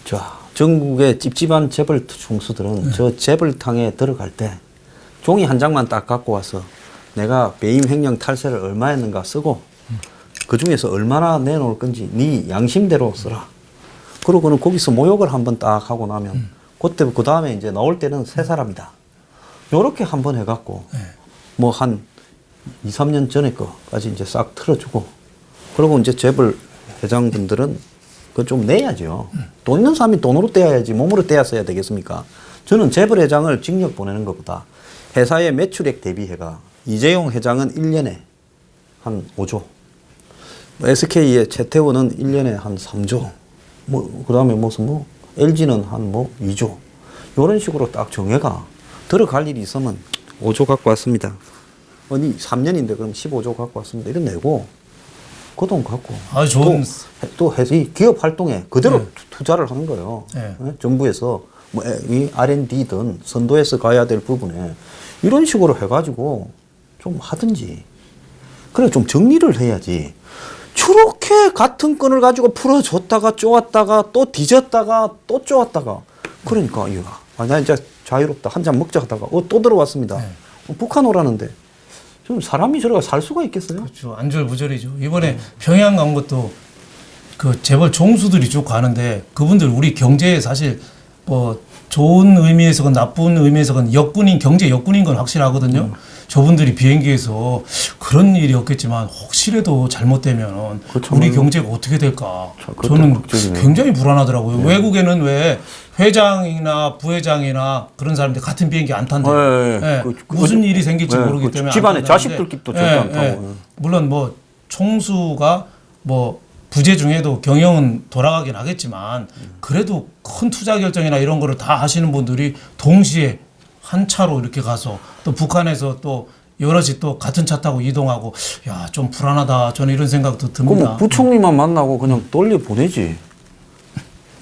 자 전국의 찝찝한 재벌 총수들은 저 재벌탕에 들어갈 때 종이 한 장만 딱 갖고 와서 내가 배임 횡령 탈세를 얼마 했는가 쓰고 그 중에서 얼마나 내놓을 건지 네 양심대로 써라. 그러고는 거기서 모욕을 한번 딱 하고 나면 그때 그 다음에 이제 나올 때는 새 사람이다. 요렇게 한번 해갖고 뭐 한 2, 3년 전에 거까지 이제 싹 틀어주고 그리고 이제 재벌 회장분들은 그거 좀 내야죠. 돈 있는 사람이 돈으로 떼야지 몸으로 떼야 써야 되겠습니까? 저는 재벌 회장을 징역 보내는 것보다 회사의 매출액 대비해가 이재용 회장은 1년에 한 5조, SK의 최태원은 1년에 한 3조, 뭐 그다음에 무슨 뭐 LG는 한 뭐 2조 이런 식으로 딱 정해가 들어갈 일이 있으면 5조 갖고 왔습니다. 아니 3년인데 그럼 15조 갖고 왔습니다. 이런 내고 그 돈 갖고 아주 좋은 또 해서 이 기업 활동에 그대로 투자를 하는 거예요. 네. 예? 정부에서 뭐 이 R&D든 선도해서 가야 될 부분에 이런 식으로 해가지고 좀 하든지 그래 좀 정리를 해야지. 저렇게 같은 건을 가지고 풀어줬다가 쪼았다가 또 뒤졌다가 또 쪼았다가 그러니까 이거 나 이제 자유롭다 한 잔 먹자 하다가 또 들어왔습니다. 북한 오라는데 좀 사람이 저러가 살 수가 있겠어요? 그렇죠. 안절부절이죠. 이번에 평양 간 것도 그 재벌 총수들이 쭉 가는데 그분들 우리 경제에 사실 뭐 좋은 의미에서건 나쁜 의미에서건 역군인 경제 역군인 건 확실하거든요. 저분들이 비행기에서 그런 일이 없겠지만 혹시라도 잘못되면 그렇죠. 우리 경제가 어떻게 될까? 그것도 저는 걱정이네요. 굉장히 불안하더라고요. 외국에는 왜 회장이나 부회장이나 그런 사람들 같은 비행기 안 탄대요. 네, 무슨 일이 생길지 모르기 그 때문에 집안에 안 탄다는데 자식들끼리도 절대 안 타고. 물론 뭐 총수가 뭐 부재 중에도 경영은 돌아가긴 하겠지만 그래도 큰 투자 결정이나 이런 거를 다 하시는 분들이 동시에 한 차로 이렇게 가서 또 북한에서 또 여럿이 또 같은 차 타고 이동하고 야 좀 불안하다 저는 이런 생각도 듭니다. 그럼 뭐 부총리만 만나고 그냥 돌려 보내지.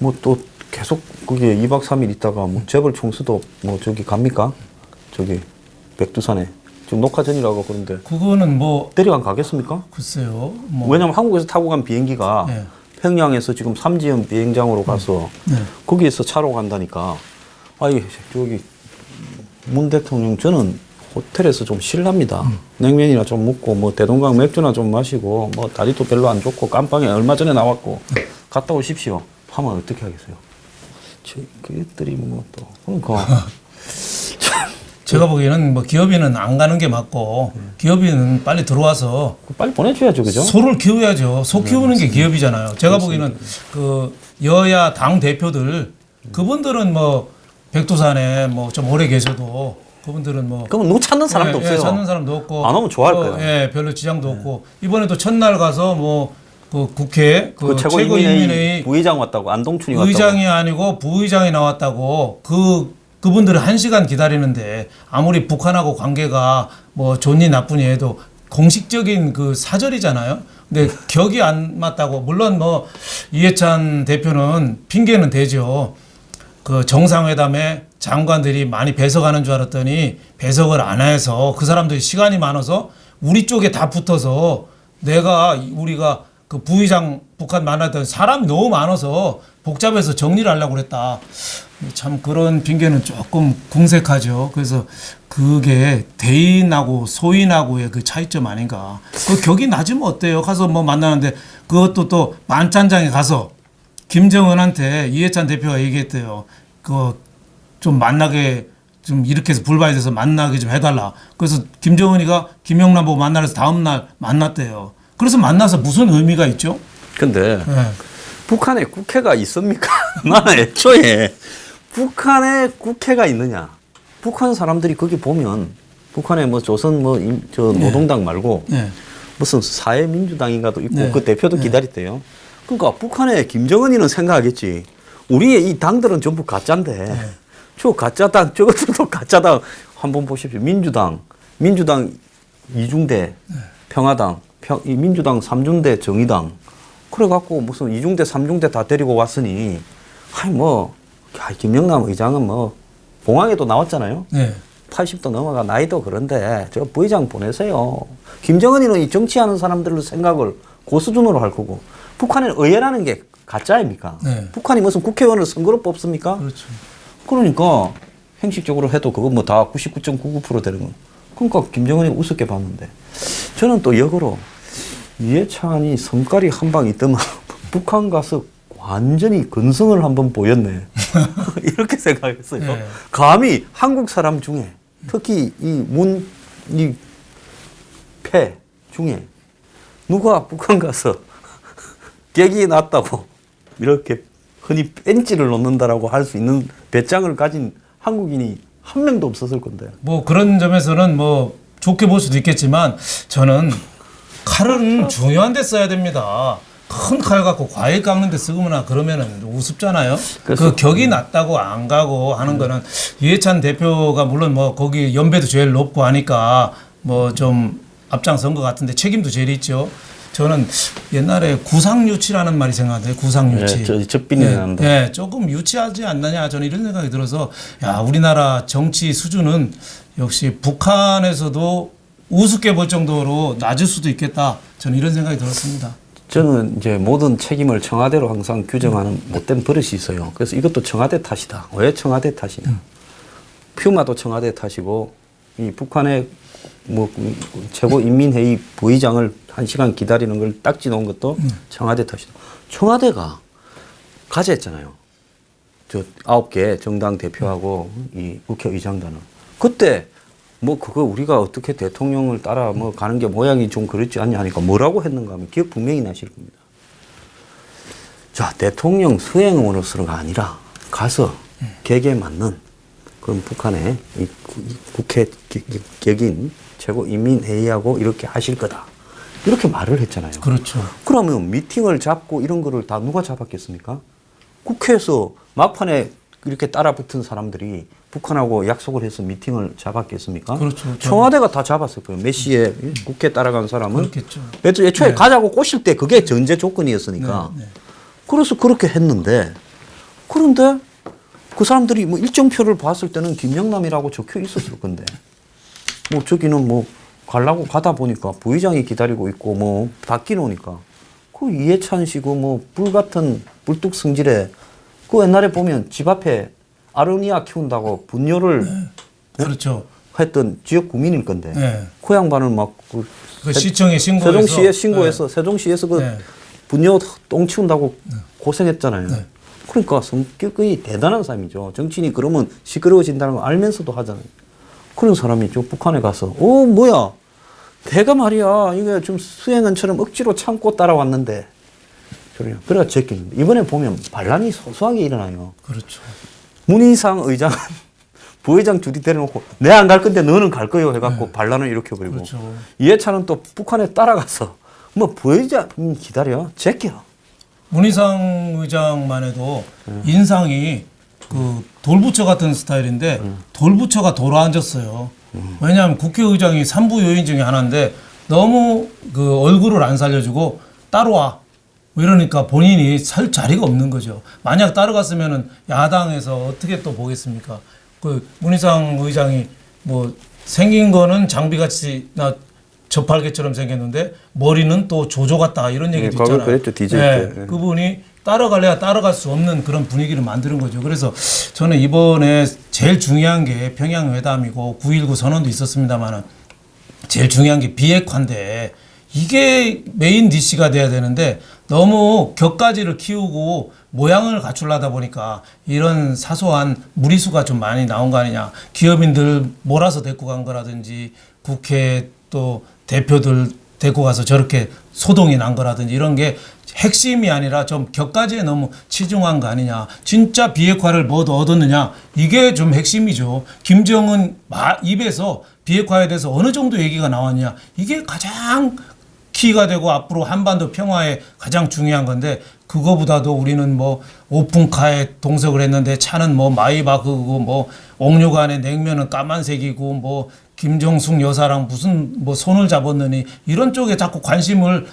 뭐 또 계속 거기에 2박 3일 있다가 뭐 재벌 총수도 뭐 저기 갑니까? 저기 백두산에 지금 녹화 전이라고 그런데 그거는 뭐 데려간 가겠습니까? 글쎄요. 뭐 왜냐면 한국에서 타고 간 비행기가 네. 평양에서 지금 삼지연 비행장으로 가서 거기에서 차로 간다니까. 아이 저기 문 대통령 저는 호텔에서 좀 쉴랍니다. 냉면이나 좀 먹고 뭐 대동강 맥주나 좀 마시고 뭐 다리도 별로 안 좋고 깜빵에 얼마 전에 나왔고 갔다 오십시오. 하면 어떻게 하겠어요? 그들이 뭐 또 그러니까 제가 보기에는 뭐 기업인은 안 가는 게 맞고 기업인은 빨리 들어와서 빨리 보내줘야죠, 그죠? 소를 키워야죠. 소 키우는 게 기업이잖아요. 제가 보기에는 그 여야 당 대표들 그분들은 뭐 백두산에 뭐 좀 오래 계셔도 그분들은 뭐 그러면 누구 찾는 사람도 없어요. 찾는 사람도 없고 안 오면 좋아할 거예요. 예, 별로 지장도 없고 이번에도 첫날 가서 뭐 그 국회 그 최고인민회의 부의장 왔다고 안동춘이 왔다고. 의장이 아니고 부의장이 나왔다고 그분들은 1시간 기다리는데 아무리 북한하고 관계가 뭐 좋니 나쁘니 해도 공식적인 그 사절이잖아요. 근데 격이 안 맞다고 물론 뭐 이해찬 대표는 핑계는 대죠. 그 정상회담에 장관들이 많이 배석하는 줄 알았더니 배석을 안 해서 그 사람들이 시간이 많아서 우리 쪽에 다 붙어서 우리가 그 부의장 북한 만났던 사람이 너무 많아서 복잡해서 정리를 하려고 그랬다. 참 그런 핑계는 조금 궁색하죠. 그래서 그게 대인하고 소인하고의 그 차이점 아닌가. 그 격이 낮으면 어때요? 가서 뭐 만나는데 그것도 또 만찬장에 가서 김정은한테 이해찬 대표가 얘기했대요. 그 좀 만나게 좀 이렇게 해서 불발돼서 만나게 좀 해달라. 그래서 김정은이가 김영란 보고 만나서 다음 날 만났대요. 그래서 만나서 무슨 의미가 있죠? 근데 네. 북한에 국회가 있습니까? 나는 애초에 북한에 국회가 있느냐? 북한 사람들이 거기 보면 북한에 뭐 조선 뭐 저 노동당 말고 네. 무슨 사회민주당인가도 있고 네. 그 대표도 기다렸대요. 그러니까 북한에 김정은이는 생각하겠지. 우리의 이 당들은 전부 가짜인데 저 가짜당 저것들도 가짜당 한번 보십시오. 민주당 이중대 평화당 이 민주당 3중대 정의당 그래갖고 무슨 2중대 3중대 다 데리고 왔으니 아니 뭐 김영남 의장은 뭐 봉황에도 나왔잖아요. 네. 80도 넘어가 나이도 그런데 저 부의장 보내세요. 김정은이는 이 정치하는 사람들의 생각을 고수준으로 할 거고 북한에는 의회라는 게 가짜입니까? 네. 북한이 무슨 국회의원을 선거로 뽑습니까? 그렇죠. 그러니까 형식적으로 해도 그거 뭐 다 99.99% 되는 거. 그러니까 김정은이 우습게 봤는데 저는 또 역으로 이해찬이 성깔이 한 방 있더만 북한 가서 완전히 근성을 한번 보였네. 이렇게 생각했어요. 네. 감히 한국 사람 중에 특히 이 패 중에 누가 북한 가서 계기 났다고 이렇게 흔히 뺀지를 놓는다라고 할 수 있는 배짱을 가진 한국인이 한 명도 없었을 건데. 뭐 그런 점에서는 뭐 좋게 볼 수도 있겠지만 저는 칼은 중요한 데 써야 됩니다. 큰 칼 갖고 과일 깎는 데 쓰거나 그러면은 우습잖아요. 그래서- 그 격이 낮다고 안 가고 하는 거는 이해찬 대표가 물론 뭐 거기 연배도 제일 높고 하니까 뭐 좀 앞장선 것 같은데 책임도 제일 있죠. 저는 옛날에 구상유치라는 말이 생각나요. 구상유치. 네, 젖빈이 난다. 네, 조금 유치하지 않느냐 저는 이런 생각이 들어서 야 우리나라 정치 수준은 역시 북한에서도 우습게 볼 정도로 낮을 수도 있겠다. 저는 이런 생각이 들었습니다. 저는 이제 모든 책임을 청와대로 항상 규정하는 못된 버릇이 있어요. 그래서 이것도 청와대 탓이다. 왜 청와대 탓이냐? 퓨마도 청와대 탓이고 이 북한의 뭐 최고 인민회의 부의장을 1시간 기다리는 걸 딱지 놓은 것도 청와대 탓이다. 청와대가 가제했잖아요. 저 9개 정당 대표하고 이 국회의장단은 그때 뭐 그거 우리가 어떻게 대통령을 따라 뭐 가는 게 모양이 좀 그렇지 않냐 하니까 뭐라고 했는가 하면 기억 분명히 나실 겁니다. 자, 대통령 수행원으로서가 아니라 가서 계기에 맞는 그런 북한의 이 국회 격인 최고인민회의하고 이렇게 하실 거다. 이렇게 말을 했잖아요. 그렇죠. 그러면 미팅을 잡고 이런 거를 다 누가 잡았겠습니까? 국회에서 막판에 이렇게 따라붙은 사람들이 북한하고 약속을 해서 미팅을 잡았겠습니까? 그렇죠. 청와대가 다 잡았을 거예요. 몇 시에 국회 따라간 사람은 그렇겠죠. 애초에 네. 가자고 꼬실 때 그게 전제 조건이었으니까. 네, 네. 그래서 그렇게 했는데 그런데 그 사람들이 뭐 일정표를 봤을 때는 김영남이라고 적혀 있었을 건데 뭐 저기는 뭐 가려고 가다 보니까 부의장이 기다리고 있고 뭐 바뀌노니까 그 이해찬 씨고 뭐 불같은 불뚝 성질에 그 옛날에 보면 집 앞에 아로니아 키운다고 분뇨를 그렇죠. 했던 지역 구민일 건데 네. 그 양반을 막그 그 시청에 신고해서 세종시에 신고해서 세종시에서 그 네. 분뇨 똥 치운다고 고생했잖아요. 네. 그러니까 성격이 대단한 사람이죠. 정치인이 그러면 시끄러워진다는 걸 알면서도 하잖아요. 그런 사람이 저 북한에 가서 뭐야 내가 말이야 이게 좀 수행원처럼 억지로 참고 따라왔는데 그래가 제끼는데 이번에 보면 반란이 소소하게 일어나요. 그렇죠. 문희상 의장은 부의장 주디 데려놓고 내 안 갈 건데 너는 갈 거요 해갖고 반란을 일으켜버리고 그렇죠. 이해찬은 또 북한에 따라가서 뭐 부의장 기다려 제껴. 문희상 의장만 해도 인상이 그 돌부처 같은 스타일인데 돌부처가 돌아앉았어요. 왜냐하면 국회의장이 3부 요인 중에 하나인데 너무 그 얼굴을 안 살려주고 따라와. 뭐 이러니까 본인이 설 자리가 없는 거죠. 만약 따라갔으면은 야당에서 어떻게 또 보겠습니까? 그 문희상 의장이 뭐 생긴 거는 장비같이 나 저팔계처럼 생겼는데 머리는 또 조조 같다 이런 얘기도 과거에 있잖아요. 그랬죠, DJ 때. 예. 그분이 따라갈래야 따라갈 수 없는 그런 분위기를 만드는 거죠. 그래서 저는 이번에 제일 중요한 게 평양 회담이고 9.19 선언도 있었습니다만은 제일 중요한 게 비핵화인데 이게 메인 디시가 돼야 되는데 너무 격가지를 키우고 모양을 갖추려다 보니까 이런 사소한 무리수가 좀 많이 나온 거 아니냐. 기업인들 몰아서 데리고 간 거라든지 국회 또 대표들 데리고 가서 저렇게 소동이 난 거라든지 이런 게 핵심이 아니라 좀 격가지에 너무 치중한 거 아니냐. 진짜 비핵화를 뭐 얻었느냐. 이게 좀 핵심이죠. 김정은 입에서 비핵화에 대해서 어느 정도 얘기가 나왔냐. 이게 가장 키가 되고 앞으로 한반도 평화에 가장 중요한 건데 그거보다도 우리는 뭐 오픈카에 동석을 했는데 차는 뭐 마이바흐고 뭐 옥류관에 냉면은 까만색이고 뭐 김정숙 여사랑 무슨 뭐 손을 잡았느니 이런 쪽에 자꾸 관심을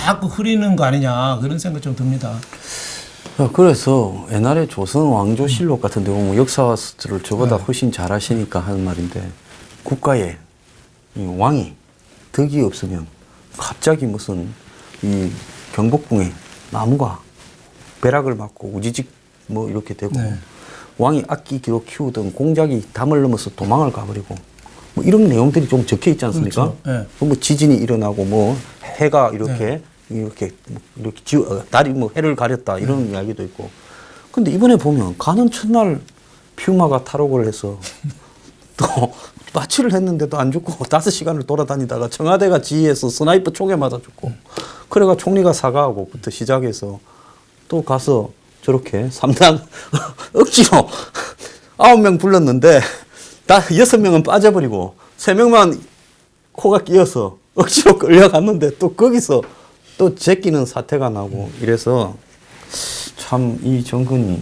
자꾸 흐리는 거 아니냐 그런 생각 좀 듭니다. 그래서 옛날에 조선 왕조실록 같은 데 보면 역사를 저보다 훨씬 잘 아시니까 하는 말인데 국가에 이 왕이 덕이 없으면 갑자기 무슨 이 경복궁에 나무가 벼락을 맞고 우지직 뭐 이렇게 되고 왕이 악기기로 키우던 공작이 담을 넘어서 도망을 가버리고 뭐 이런 내용들이 좀 적혀 있지 않습니까? 그렇죠. 예. 뭐 지진이 일어나고 뭐 해가 이렇게 달이 뭐 해를 가렸다 이런 이야기도 있고. 근데 이번에 보면 가는 첫날 퓨마가 탈옥을 해서 또 마취를 했는데도 안 죽고 5시간을 돌아다니다가 청와대가 지휘해서 스나이퍼 총에 맞아 죽고 그래가 총리가 사과하고부터 시작해서 또 가서 저렇게 3당 억지로 9명 불렀는데 다 6명은 빠져버리고 3명만 코가 끼어서 억지로 끌려갔는데 또 거기서 또 제끼는 사태가 나고 이래서 참 이 정권이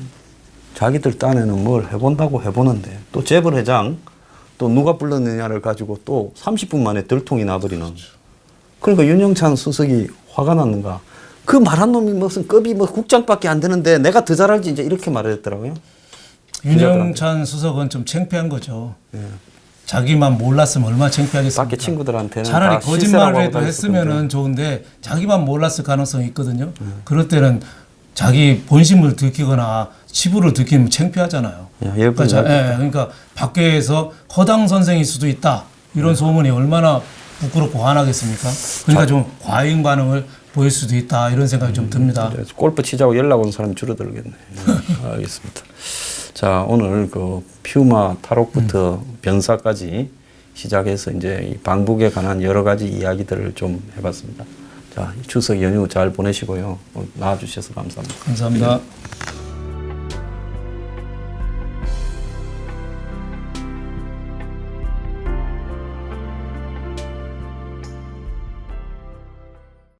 자기들 딴에는 뭘 해본다고 해보는데 또 재벌회장 또 누가 불렀느냐를 가지고 또 30분 만에 들통이 나버리는. 그러니까 윤영찬 수석이 화가 났는가. 그 말한 놈이 무슨 급이 뭐 국장밖에 안 되는데 내가 더 잘 알지 이제 이렇게 말했더라고요. 윤영찬 수석은 좀 창피한 거죠. 예. 자기만 몰랐으면 얼마나 창피하겠습니까? 밖에 친구들한테는 차라리 다 실세라고 거짓말이라도 하고 했으면은 좋은데 자기만 몰랐을 가능성이 있거든요. 그럴 때는 자기 본심을 들키거나 치부를 들키면 창피하잖아요. 그러니까 밖에서 허당 선생일 수도 있다 이런 소문이 얼마나 부끄럽고 화나겠습니까? 그러니까 좀 과잉 반응을 보일 수도 있다 이런 생각이 좀 듭니다. 골프 치자고 연락 온 사람이 줄어들겠네. 알겠습니다. 자, 오늘 그 퓨마 탈옥부터 변사까지 시작해서 이제 이 방북에 관한 여러 가지 이야기들을 좀 해봤습니다. 자, 추석 연휴 잘 보내시고요. 나와주셔서 감사합니다. 감사합니다.